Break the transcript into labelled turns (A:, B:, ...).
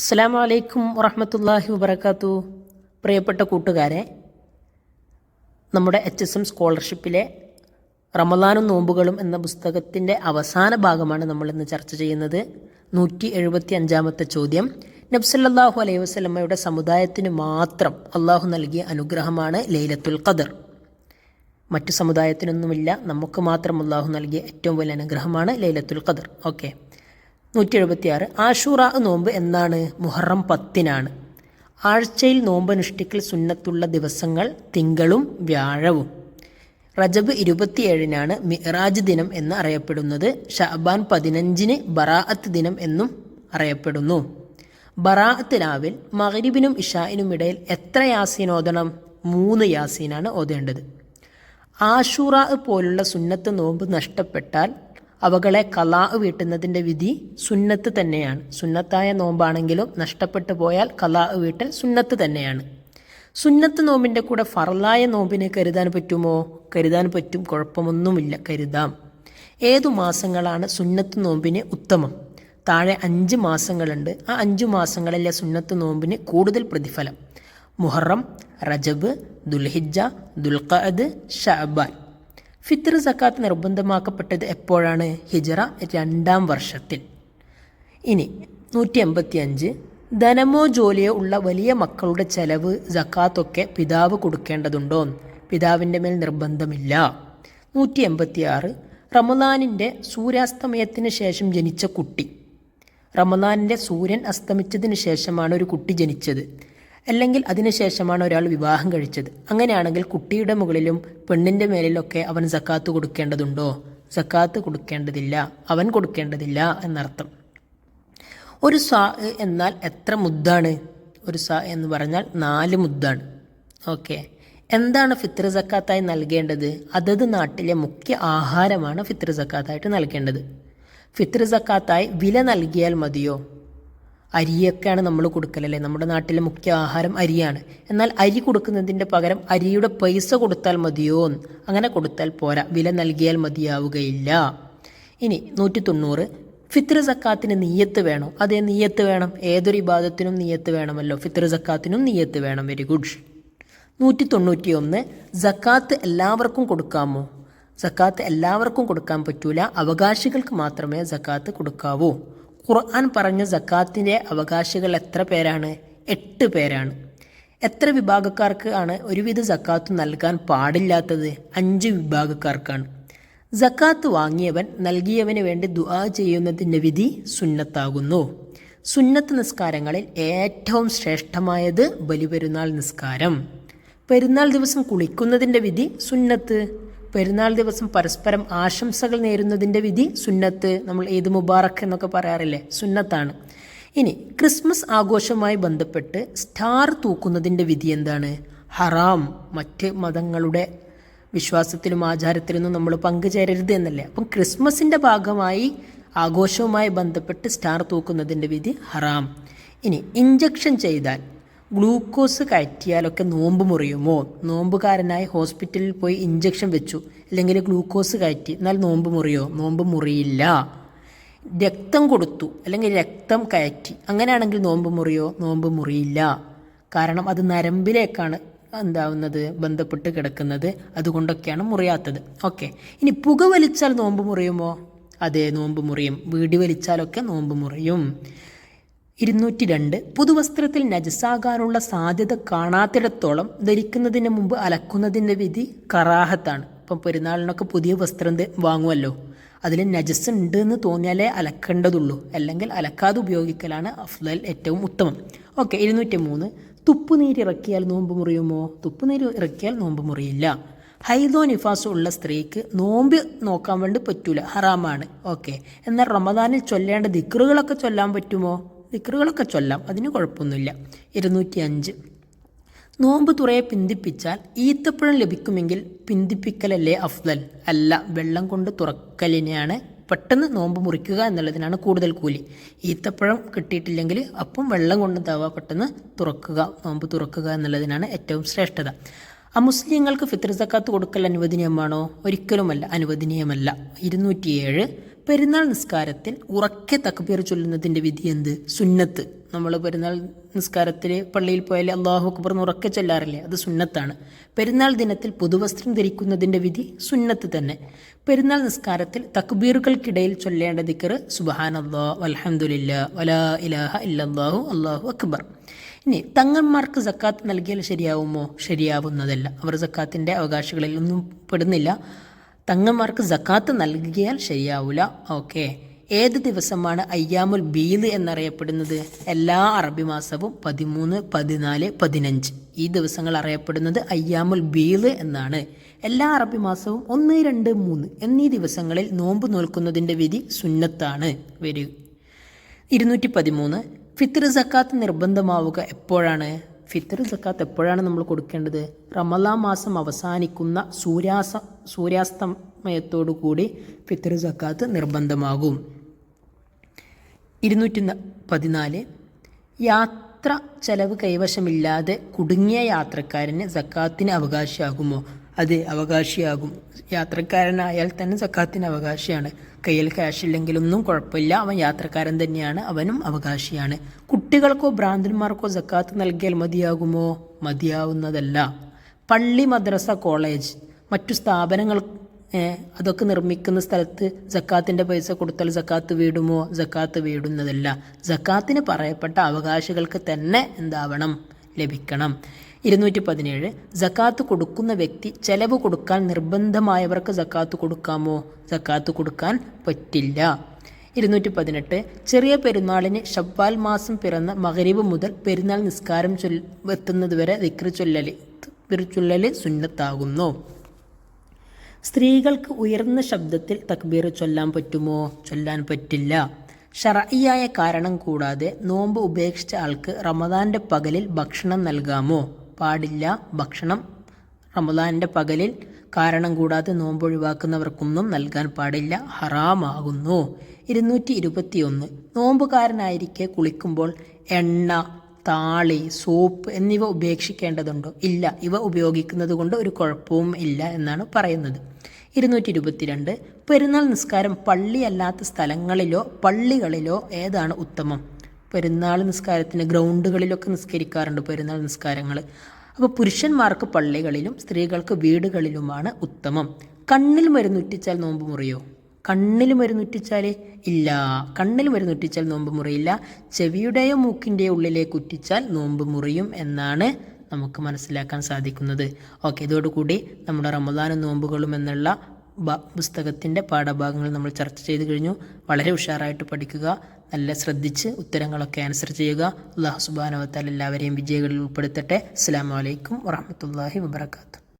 A: അസ്സലാമു അലൈക്കും വറഹ്മത്തുള്ളാഹി വബറകാതുഹു. പ്രിയപ്പെട്ട കൂട്ടുകാരെ, നമ്മുടെ HSM സ്കോളർഷിപ്പിലെ റമദാനും നോമ്പുകളും എന്ന പുസ്തകത്തിൻ്റെ അവസാന ഭാഗമാണ് നമ്മളിന്ന് ചർച്ച ചെയ്യുന്നത്. 175-ാമത്തെ ചോദ്യം. നബി സല്ലല്ലാഹു അലൈഹി വസല്ലമയുടെ സമുദായത്തിന് മാത്രം അള്ളാഹു നൽകിയ അനുഗ്രഹമാണ് ലൈലത്തുൽ ഖദർ. മറ്റു സമുദായത്തിനൊന്നുമില്ല, നമുക്ക് മാത്രം അള്ളാഹു നൽകിയ ഏറ്റവും വലിയ അനുഗ്രഹമാണ് ലൈലത്തുൽ ഖദർ. ഓക്കെ. 176. ആഷൂറാ നോമ്പ് എന്നാണ്? മുഹറം 10-നാണ്. ആഴ്ചയിൽ നോമ്പ് അനുഷ്ഠിക്കൽ സുന്നത്തുള്ള ദിവസങ്ങൾ തിങ്കളും വ്യാഴവും. റജബ് 27-നാണ് മിഅ്റാജ് ദിനം എന്ന് അറിയപ്പെടുന്നത്. ഷഅബാൻ 15-ന് ബറാഅത്ത് ദിനം എന്നും അറിയപ്പെടുന്നു. ബറാഅത്ത് രാവിൽ മഗ്രിബിനും ഇശാഇനും ഇടയിൽ എത്ര യാസീൻ ഓതണം? 3 യാസീനാണ് ഓതേണ്ടത്. ആഷൂറാ പോലുള്ള സുന്നത്ത് നോമ്പ് നഷ്ടപ്പെട്ടാൽ അവകളെ ഖലാ വീട്ടുന്നതിൻ്റെ വിധി സുന്നത്ത് തന്നെയാണ്. സുന്നത്തായ നോമ്പാണെങ്കിലും നഷ്ടപ്പെട്ടു പോയാൽ ഖലാ വീട്ടൽ സുന്നത്ത് തന്നെയാണ്. സുന്നത്ത് നോമ്പിൻ്റെ കൂടെ ഫർലായ നോമ്പിനെ കരുതാൻ പറ്റുമോ? കരുതാൻ പറ്റും, കുഴപ്പമൊന്നുമില്ല, കരുതാം. ഏതു മാസങ്ങളാണ് സുന്നത്ത് നോമ്പിന് ഉത്തമം? താഴെ 5 മാസങ്ങളുണ്ട്. ആ 5 മാസങ്ങളിലെ സുന്നത്ത് നോമ്പിന് കൂടുതൽ പ്രതിഫലം: മുഹറം, റജബ്, ദുൽഹിജ്ജ, ദുൽഖഅദ്, ഷഅബാൻ. ഫിത്ർ സക്കാത്ത് നിർബന്ധമാക്കപ്പെട്ടത് എപ്പോഴാണ്? ഹിജറ 2-ാം വർഷത്തിൽ. ഇനി 185. ധനമോ ജോലിയോ ഉള്ള വലിയ മക്കളുടെ ചെലവ് സക്കാത്തൊക്കെ പിതാവ് കൊടുക്കേണ്ടതുണ്ടോ? പിതാവിൻ്റെ മേൽ നിർബന്ധമില്ല. 186. റമദാനിൻ്റെ സൂര്യാസ്തമയത്തിന് ശേഷം ജനിച്ച കുട്ടി. റമദാനിൻ്റെ സൂര്യൻ അസ്തമിച്ചതിന് ശേഷമാണ് ഒരു കുട്ടി ജനിച്ചത്, അല്ലെങ്കിൽ അതിനുശേഷമാണ് ഒരാൾ വിവാഹം കഴിച്ചത്. അങ്ങനെയാണെങ്കിൽ കുട്ടിയുടെ മുകളിലും പെണ്ണിൻ്റെ മേലിലൊക്കെ അവൻ സക്കാത്ത് കൊടുക്കേണ്ടതുണ്ടോ? സക്കാത്ത് കൊടുക്കേണ്ടതില്ല, അവൻ കൊടുക്കേണ്ടതില്ല എന്നർത്ഥം. ഒരു സാ എന്നാൽ എത്ര മുദ്ദാണ്? ഒരു സാ എന്ന് പറഞ്ഞാൽ 4 മുദ്ദാണ്. ഓക്കെ. എന്താണ് ഫിത്ർ സക്കാത്തായി നൽകേണ്ടത്? അതത് നാട്ടിലെ മുഖ്യ ആഹാരമാണ് ഫിത്ർ സക്കാത്തായിട്ട് നൽകേണ്ടത്. ഫിത്ർ സക്കാത്തായി വില നൽകിയാൽ മതിയോ? അരിയൊക്കെയാണ് നമ്മൾ കൊടുക്കലല്ലേ? നമ്മുടെ നാട്ടിലെ മുഖ്യ ആഹാരം അരിയാണ്. എന്നാൽ അരി കൊടുക്കുന്നതിൻ്റെ പകരം അരിയുടെ പൈസ കൊടുത്താൽ മതിയോ? അങ്ങനെ കൊടുത്താൽ പോരാ, വില നൽകിയാൽ മതിയാവുകയില്ല. ഇനി 190. ഫിത്ർ സക്കാത്തിന് നിയ്യത്ത് വേണോ? അതേ, നിയ്യത്ത് വേണം. ഏതൊരു ഇബാദത്തിനും നിയ്യത്ത് വേണമല്ലോ. ഫിത്ർ സക്കാത്തിനും നിയ്യത്ത് വേണം. Very good. 191. സക്കാത്ത് എല്ലാവർക്കും കൊടുക്കാമോ? സക്കാത്ത് എല്ലാവർക്കും കൊടുക്കാൻ പറ്റൂല, അവകാശികൾക്ക് മാത്രമേ സക്കാത്ത് കൊടുക്കാവൂ. ഖുർആൻ പറഞ്ഞ സക്കാത്തിൻ്റെ അവകാശികൾ എത്ര പേരാണ്? 8 പേരാണ്. എത്ര വിഭാഗക്കാർക്ക് ആണ് ഒരുവിധ സക്കാത്ത് നൽകാൻ പാടില്ലാത്തത്? 5 വിഭാഗക്കാർക്കാണ്. സക്കാത്ത് വാങ്ങിയവൻ നൽകിയവന് വേണ്ടി ദുആ ചെയ്യുന്നതിൻ്റെ വിധി സുന്നത്താകുന്നു. സുന്നത്ത് നിസ്കാരങ്ങളിൽ ഏറ്റവും ശ്രേഷ്ഠമായത് ബലിപെരുന്നാൾ നിസ്കാരം. പെരുന്നാൾ ദിവസം കുളിക്കുന്നതിൻ്റെ വിധി സുന്നത്ത്. പെരുന്നാൾ ദിവസം പരസ്പരം ആശംസകൾ നേരുന്നതിൻ്റെ വിധി സുന്നത്ത്. നമ്മൾ ഈദ് മുബാറക്ക് എന്നൊക്കെ പറയാറില്ലേ? സുന്നത്താണ്. ഇനി ക്രിസ്മസ് ആഘോഷവുമായി ബന്ധപ്പെട്ട് സ്റ്റാർ തൂക്കുന്നതിൻ്റെ വിധി എന്താണ്? ഹറാം. മറ്റ് മതങ്ങളുടെ വിശ്വാസത്തിലും ആചാരത്തിലൊന്നും നമ്മൾ പങ്കുചേരരുത് എന്നല്ലേ? അപ്പം ക്രിസ്മസിൻ്റെ ഭാഗമായി ആഘോഷവുമായി ബന്ധപ്പെട്ട് സ്റ്റാർ തൂക്കുന്നതിൻ്റെ വിധി ഹറാം. ഇനി ഇഞ്ചക്ഷൻ ചെയ്താൽ, ഗ്ലൂക്കോസ് കയറ്റിയാലൊക്കെ നോമ്പ് മുറിയുമോ? നോമ്പുകാരനായി ഹോസ്പിറ്റലിൽ പോയി ഇഞ്ചക്ഷൻ വെച്ചു, അല്ലെങ്കിൽ ഗ്ലൂക്കോസ് കയറ്റി, എന്നാൽ നോമ്പ് മുറിയോ? നോമ്പ് മുറിയില്ല. രക്തം കൊടുത്തു, അല്ലെങ്കിൽ രക്തം കയറ്റി, അങ്ങനെയാണെങ്കിൽ നോമ്പ് മുറിയോ? നോമ്പ് മുറിയില്ല. കാരണം അത് നരമ്പിലേക്കാണ് എന്താവുന്നത്, ബന്ധപ്പെട്ട് കിടക്കുന്നത്. അതുകൊണ്ടൊക്കെയാണ് മുറിയാത്തത്. ഓക്കെ. ഇനി പുക വലിച്ചാൽ നോമ്പ് മുറിയുമോ? അതെ, നോമ്പ് മുറിയും. വീടി വലിച്ചാലൊക്കെ നോമ്പ് മുറിയും. 202. പുതുവസ്ത്രത്തിൽ നജസാകാനുള്ള സാധ്യത കാണാത്തിടത്തോളം ധരിക്കുന്നതിന് മുമ്പ് അലക്കുന്നതിൻ്റെ വിധി കറാഹത്താണ്. ഇപ്പം പെരുന്നാളിനൊക്കെ പുതിയ വസ്ത്രം വാങ്ങുമല്ലോ, അതിൽ നജസ് ഉണ്ട് എന്ന് തോന്നിയാലേ അലക്കേണ്ടതുള്ളൂ, അല്ലെങ്കിൽ അലക്കാതെ ഉപയോഗിക്കലാണ് അഫ്ളൽ, ഏറ്റവും ഉത്തമം. ഓക്കെ. 203. തുപ്പുനീര് ഇറക്കിയാൽ നോമ്പ് മുറിയുമോ? തുപ്പുനീര് ഇറക്കിയാൽ നോമ്പ് മുറിയില്ല. ഹൈദോ നിഫാസോ ഉള്ള സ്ത്രീക്ക് നോമ്പ് നോക്കാൻ വേണ്ടി പറ്റൂല, ഹറാമാണ്. ഓക്കെ. എന്നാൽ റമദാനിൽ ചൊല്ലേണ്ട ദിക്റുകളൊക്കെ ചൊല്ലാൻ പറ്റുമോ? ദിക്റുകളൊക്കെ ചൊല്ലാം, അതിന് കുഴപ്പമൊന്നുമില്ല. 205. നോമ്പ് തുറയെ പിന്തിപ്പിച്ചാൽ ഈത്തപ്പഴം ലഭിക്കുമെങ്കിൽ പിന്തിപ്പിക്കലല്ലേ അഫ്ദൽ? അല്ല, വെള്ളം കൊണ്ട് തുറക്കലിനെയാണ്, പെട്ടെന്ന് നോമ്പ് മുറിക്കുക എന്നുള്ളതിനാണ് കൂടുതൽ കൂലി. ഈത്തപ്പഴം കിട്ടിയിട്ടില്ലെങ്കിൽ അപ്പം വെള്ളം കൊണ്ട് പെട്ടെന്ന് തുറക്കുക, നോമ്പ് തുറക്കുക എന്നുള്ളതിനാണ് ഏറ്റവും ശ്രേഷ്ഠത. അമുസ്ലിങ്ങൾക്ക് ഫിത്ർ സക്കാത്ത് കൊടുക്കൽ അനുവദനീയമാണോ? ഒരിക്കലുമല്ല, അനുവദനീയമല്ല. 207. പെരുന്നാൾ നിസ്കാരത്തിൽ ഉറക്കെ തക്ബീർ ചൊല്ലുന്നതിൻ്റെ വിധി എന്ത്? സുന്നത്ത്. നമ്മൾ പെരുന്നാൾ നിസ്കാരത്തിൽ പള്ളിയിൽ പോയാൽ അല്ലാഹു അക്ബർ എന്ന് ഉറക്കെ ചൊല്ലാറില്ലേ, അത് സുന്നത്താണ്. പെരുന്നാൾ ദിനത്തിൽ പുതുവസ്ത്രം ധരിക്കുന്നതിൻ്റെ വിധി സുന്നത്ത് തന്നെ. പെരുന്നാൾ നിസ്കാരത്തിൽ തക്ബീറുകൾക്കിടയിൽ ചൊല്ലേണ്ട ദിക്ർ സുബ്ഹാനല്ലാഹ് വൽഹംദുലില്ലാഹ് വലാ ഇലാഹ ഇല്ലല്ലാഹു അല്ലാഹു അക്ബർ. ഇനി തങ്ങന്മാർക്ക് സക്കാത്ത് നൽകിയാൽ ശരിയാവുമോ? ശരിയാവുന്നതല്ല. അവർ സക്കാത്തിൻ്റെ അവകാശികളിൽ ഒന്നും പെടുന്നില്ല. തങ്ങന്മാർക്ക് സക്കാത്ത് നൽകിയാൽ ശരിയാവില്ല. ഓക്കെ. ഏത് ദിവസമാണ് അയ്യാമുൽ ബീദ് എന്നറിയപ്പെടുന്നത്? എല്ലാ അറബി മാസവും 13, 14, 15 ഈ ദിവസങ്ങൾ അറിയപ്പെടുന്നത് അയ്യാമുൽ ബീദ് എന്നാണ്. എല്ലാ അറബി മാസവും 1, 2, 3 എന്നീ ദിവസങ്ങളിൽ നോമ്പ് നോൽക്കുന്നതിൻ്റെ വിധി സുന്നത്താണ്. 213 ഫിത്ർ സക്കാത്ത് നിർബന്ധമാവുക എപ്പോഴാണ്? ഫിത്ർ സക്കാത്ത് എപ്പോഴാണ് നമ്മൾ കൊടുക്കേണ്ടത്? റമളാൻ മാസം അവസാനിക്കുന്ന സൂര്യാസ്തമയത്തോടു കൂടി ഫിത്ർ സക്കാത്ത് നിർബന്ധമാകും. 214 യാത്ര ചെലവ് കൈവശമില്ലാതെ കുടുങ്ങിയ യാത്രക്കാരന് സക്കാത്തിന് അവകാശിയാകുമോ? അത് അവകാശിയാകും. യാത്രക്കാരനായാൽ തന്നെ സക്കാത്തിന് അവകാശിയാണ്. കയ്യിൽ ക്യാഷ് ഇല്ലെങ്കിലൊന്നും കുഴപ്പമില്ല, അവൻ യാത്രക്കാരൻ തന്നെയാണ്, അവനും അവകാശിയാണ്. കുട്ടികൾക്കോ ഭ്രാന്തന്മാർക്കോ സക്കാത്ത് നൽകിയാൽ മതിയാകുമോ? മതിയാവുന്നതല്ല. പള്ളി, മദ്രസ, കോളേജ്, മറ്റു സ്ഥാപനങ്ങൾ അതൊക്കെ നിർമ്മിക്കുന്ന സ്ഥലത്ത് സക്കാത്തിൻ്റെ പൈസ കൊടുത്താൽ സക്കാത്ത് വീടുമോ? സക്കാത്ത് വീടുന്നതല്ല. സക്കാത്തിന് പറയപ്പെട്ട അവകാശികൾക്ക് തന്നെ എന്താവണം? ലഭിക്കണം. 217 സക്കാത്ത് കൊടുക്കുന്ന വ്യക്തി ചെലവ് കൊടുക്കാൻ നിർബന്ധമായവർക്ക് സക്കാത്ത് കൊടുക്കാമോ? സക്കാത്ത് കൊടുക്കാൻ പറ്റില്ല. 218 ചെറിയ പെരുന്നാളിന് ശവ്വാൽ മാസം പിറന്ന മഗ്രിബ് മുതൽ പെരുന്നാൾ നിസ്കാരം എത്തുന്നതുവരെ ദിക്ർ ചൊല്ലൽ സുന്നത്താകുന്നു. സ്ത്രീകൾക്ക് ഉയർന്ന ശബ്ദത്തിൽ തക്ബീർ ചൊല്ലാൻ പറ്റുമോ? ചൊല്ലാൻ പറ്റില്ല. ശർഈയായ കാരണം കൂടാതെ നോമ്പ് ഉപേക്ഷിച്ച ആൾക്ക് റമദാൻ്റെ പകലിൽ ഭക്ഷണം നൽകാമോ? പാടില്ല. ഭക്ഷണം റമദാൻ്റെ പകലിൽ കാരണം കൂടാതെ നോമ്പ് ഒഴിവാക്കുന്നവർക്കൊന്നും നൽകാൻ പാടില്ല, ഹറാമാകുന്നു. 221 നോമ്പുകാരനായിരിക്കെ കുളിക്കുമ്പോൾ എണ്ണ, താളി, സോപ്പ് എന്നിവ ഉപേക്ഷിക്കേണ്ടതുണ്ടോ? ഇല്ല. ഇവ ഉപയോഗിക്കുന്നത് കൊണ്ട് ഒരു കുഴപ്പവും ഇല്ല എന്നാണ് പറയുന്നത്. 222 പെരുന്നാൾ നിസ്കാരം പള്ളിയല്ലാത്ത സ്ഥലങ്ങളിലോ പള്ളികളിലോ ഏതാണ് ഉത്തമം? പെരുന്നാൾ നിസ്കാരത്തിന് ഗ്രൗണ്ടുകളിലൊക്കെ നിസ്കരിക്കാറുണ്ട് പെരുന്നാൾ നിസ്കാരങ്ങൾ. അപ്പോൾ പുരുഷന്മാർക്ക് പള്ളികളിലും സ്ത്രീകൾക്ക് വീടുകളിലുമാണ് ഉത്തമം. കണ്ണിൽ മരുന്നുറ്റിച്ചാൽ നോമ്പ് മുറിയോ? കണ്ണിൽ മരുന്നുറ്റിച്ചാൽ ഇല്ല. കണ്ണിൽ മരുന്നുറ്റിച്ചാൽ നോമ്പ് മുറിയില്ല. ചെവിയുടെയോ മൂക്കിൻ്റെയോ ഉള്ളിലേക്ക് ഉറ്റിച്ചാൽ നോമ്പ് മുറിയും എന്നാണ് നമുക്ക് മനസ്സിലാക്കാൻ സാധിക്കുന്നത്. ഓക്കെ, ഇതോടുകൂടി നമ്മുടെ റമദാനും നോമ്പുകളും എന്നുള്ള പുസ്തകത്തിൻ്റെ പാഠഭാഗങ്ങൾ നമ്മൾ ചർച്ച ചെയ്ത് കഴിഞ്ഞു. വളരെ ഉഷാറായിട്ട് പഠിക്കുക, നല്ല ശ്രദ്ധിച്ച് ഉത്തരങ്ങളൊക്കെ ആൻസർ ചെയ്യുക. അല്ലാഹു സുബ്ഹാനഹു വ തആല എല്ലാവരെയും വിജയികളിൽ ഉൾപ്പെടുത്തട്ടെ. അസ്സലാമു അലൈക്കും വറഹ്മത്തുള്ളാഹി വബറകാതുഹു.